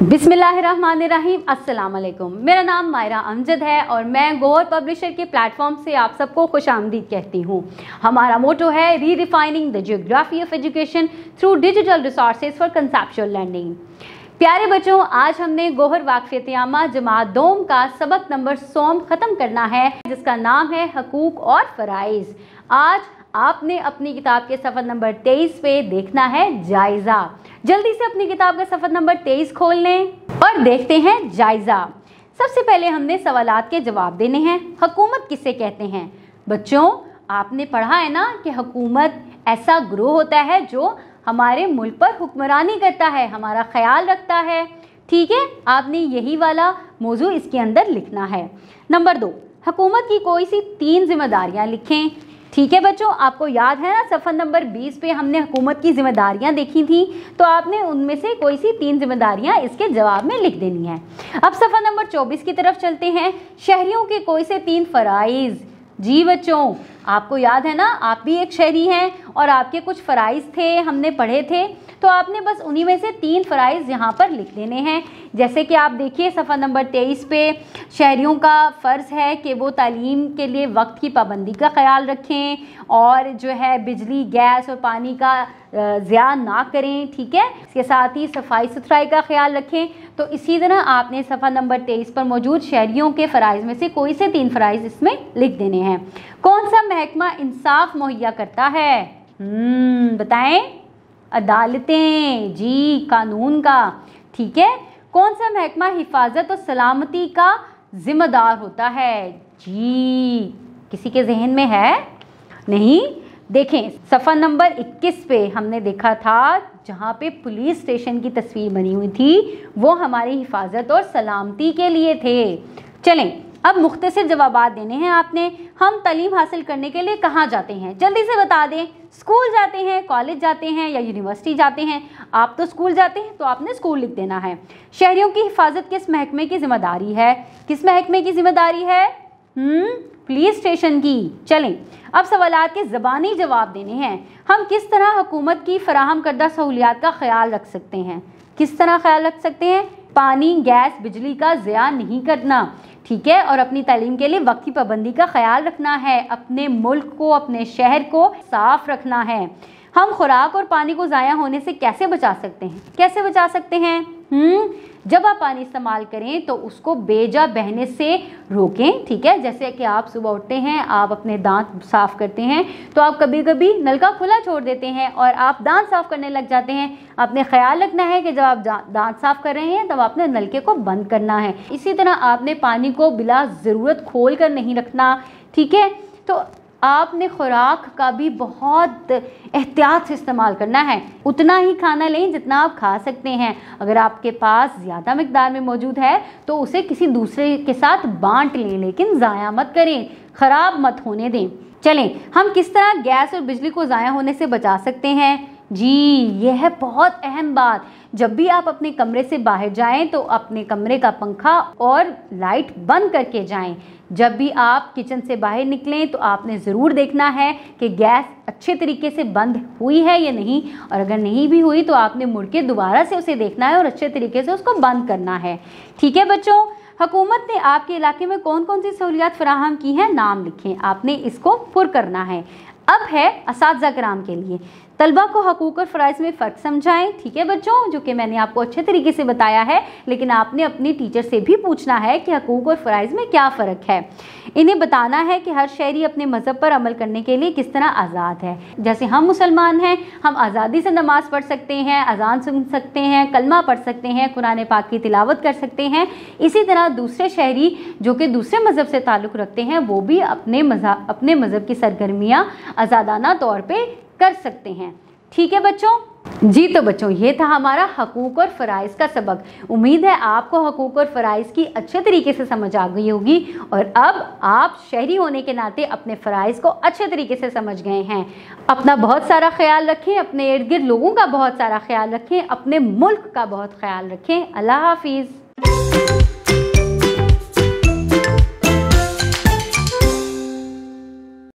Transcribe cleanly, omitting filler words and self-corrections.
बिस्मिल्लाहिर्रहमानिर्रहीम, अस्सलाम वालेकुम। मेरा नाम मायरा अमजद है और मैं गौहर पब्लिशर के प्लेटफॉर्म से आप सबको खुशामदीद कहती हूँ। हमारा मोटो है redefining the geography of education through digital resources for conceptual learning. प्यारे बच्चों, आज हमने गौहर वाक़िफ़त आमा जमात दोम का सबक नंबर 100 ख़त्म करना है, जिसका नाम है हकूक़ और फ़राइज़। आज आपने अपनी किताब के सफ़र नंबर 23 पे देखना है जायज़ा। जल्दी से अपनी किताब का सफ़र नंबर 23 खोल लें और देखते हैं जायज़ा। सबसे पहले हमने सवालात के जवाब देने हैं। हुकूमत किसे कहते हैं? बच्चों, आपने पढ़ा है ना कि हुकूमत ऐसा ग्रोह होता है जो हमारे मुल्क पर हुक्मरानी करता है, हमारा ख्याल रखता है। ठीक है, आपने यही वाला मौजू इसके अंदर लिखना है। नंबर 2, हुकूमत की कोई सी 3 जिम्मेदारियाँ लिखें। ठीक है बच्चों, आपको याद है ना सफ़र नंबर 20 पे हमने हुकूमत की जिम्मेदारियां देखी थी, तो आपने उनमें से कोई सी 3 जिम्मेदारियां इसके जवाब में लिख देनी है। अब सफ़र नंबर 24 की तरफ चलते हैं। शहरियों के कोई से 3 फ़राइज़। जी बच्चों, आपको याद है ना, आप भी एक शहरी हैं और आपके कुछ फ़राइज़ थे, हमने पढ़े थे, तो आपने बस उन्हीं में से 3 फ़राइज़ यहाँ पर लिख देने हैं। जैसे कि आप देखिए सफ़र नंबर 23 पे शहरियों का फ़र्ज़ है कि वो तालीम के लिए वक्त की पाबंदी का ख्याल रखें और जो है बिजली, गैस और पानी का ज़िया ना करें। ठीक है, इसके साथ ही सफाई सुथराई का ख्याल रखें। तो इसी तरह आपने सफ़र नंबर 23 पर मौजूद शहरियों के फ़राइज़ में से कोई से 3 फ़राइज़ इसमें लिख देने हैं। कौन सा महकमा इंसाफ मुहैया करता है? बताएं। अदालतें। जी, कानून का। ठीक है। कौन सा महकमा हिफाजत और सलामती का जिम्मेदार होता है? जी, किसी के जहन में है? नहीं? देखें, सफ़र नंबर 21 पे हमने देखा था जहाँ पे पुलिस स्टेशन की तस्वीर बनी हुई थी, वो हमारी हिफाजत और सलामती के लिए थे। चलें, अब मुख्तसर जवाबात देने हैं आपने। हम तालीम हासिल करने के लिए कहाँ जाते हैं? जल्दी से बता दें। स्कूल जाते हैं, कॉलेज जाते हैं या यूनिवर्सिटी जाते हैं? आप तो स्कूल जाते हैं, तो आपने स्कूल लिख देना है। शहरियों की हिफाजत किस महकमे की जिम्मेदारी है? किस महकमे की जिम्मेदारी है? पुलिस स्टेशन की। चलें, अब सवालात के ज़बानी जवाब देने हैं। हम किस तरह हुकूमत की फराहम करदा सहूलियात का ख्याल रख सकते हैं? किस तरह ख्याल रख सकते हैं? पानी, गैस, बिजली का ज़िया नहीं करना। ठीक है, और अपनी तालीम के लिए वक्त की पाबंदी का ख्याल रखना है। अपने मुल्क को, अपने शहर को साफ रखना है। हम खुराक और पानी को ज़ाया होने से कैसे बचा सकते हैं? कैसे बचा सकते हैं? जब आप पानी इस्तेमाल करें तो उसको बेजा बहने से रोकें। ठीक है, जैसे कि आप सुबह उठते हैं, आप अपने दांत साफ़ करते हैं, तो आप कभी कभी नल का खुला छोड़ देते हैं और आप दांत साफ़ करने लग जाते हैं। आपने ख्याल रखना है कि जब आप दांत साफ़ कर रहे हैं तब आपने नलके को बंद करना है। इसी तरह आपने पानी को बिला ज़रूरत खोल कर नहीं रखना। ठीक है, तो आपने खुराक का भी बहुत एहतियात से इस्तेमाल करना है। उतना ही खाना लें जितना आप खा सकते हैं। अगर आपके पास ज़्यादा मिकदार में मौजूद है तो उसे किसी दूसरे के साथ बांट लें, लेकिन ज़ाया मत करें, ख़राब मत होने दें। चलें, हम किस तरह गैस और बिजली को ज़ाया होने से बचा सकते हैं? जी, यह है बहुत अहम बात। जब भी आप अपने कमरे से बाहर जाएं तो अपने कमरे का पंखा और लाइट बंद करके जाएं। जब भी आप किचन से बाहर निकलें तो आपने ज़रूर देखना है कि गैस अच्छे तरीके से बंद हुई है या नहीं, और अगर नहीं भी हुई तो आपने मुड़ के दोबारा से उसे देखना है और अच्छे तरीके से उसको बंद करना है। ठीक है बच्चों, हुकूमत ने आपके इलाके में कौन कौन सी सहूलियात फराहम की हैं? नाम लिखें, आपने इसको पुर करना है। अब है असातिज़ा कराम के लिए। तलबा को हकूक़ और फ़राइज़ में फ़र्क समझाएं। ठीक है बच्चों, जो कि मैंने आपको अच्छे तरीके से बताया है, लेकिन आपने अपनी टीचर से भी पूछना है कि हकूक़ और फ़राइज़ में क्या फ़र्क है। इन्हें बताना है कि हर शहरी अपने मज़हब पर अमल करने के लिए किस तरह आज़ाद है। जैसे हम मुसलमान हैं, हम आज़ादी से नमाज़ पढ़ सकते हैं, अज़ान सुन सकते हैं, कलमा पढ़ सकते हैं, कुरान पाक की तिलावत कर सकते हैं। इसी तरह दूसरे शहरी जो कि दूसरे मज़हब से ताल्लुक़ रखते हैं, वो भी अपने मज़हब की सरगर्मियाँ आज़ादाना तौर पर कर सकते हैं। ठीक है बच्चों? जी, तो बच्चों, ये था हमारा हकूक़ और फ़राइज़ का सबक। उम्मीद है आपको हकूक़ और फ़राइज़ की अच्छे तरीके से समझ आ गई होगी और अब आप शहरी होने के नाते अपने फ़राइज़ को अच्छे तरीके से समझ गए हैं। अपना बहुत सारा ख्याल रखें, अपने इर्द गिर्द लोगों का बहुत सारा ख्याल रखें, अपने मुल्क का बहुत ख्याल रखें। अल्लाह हाफिज़।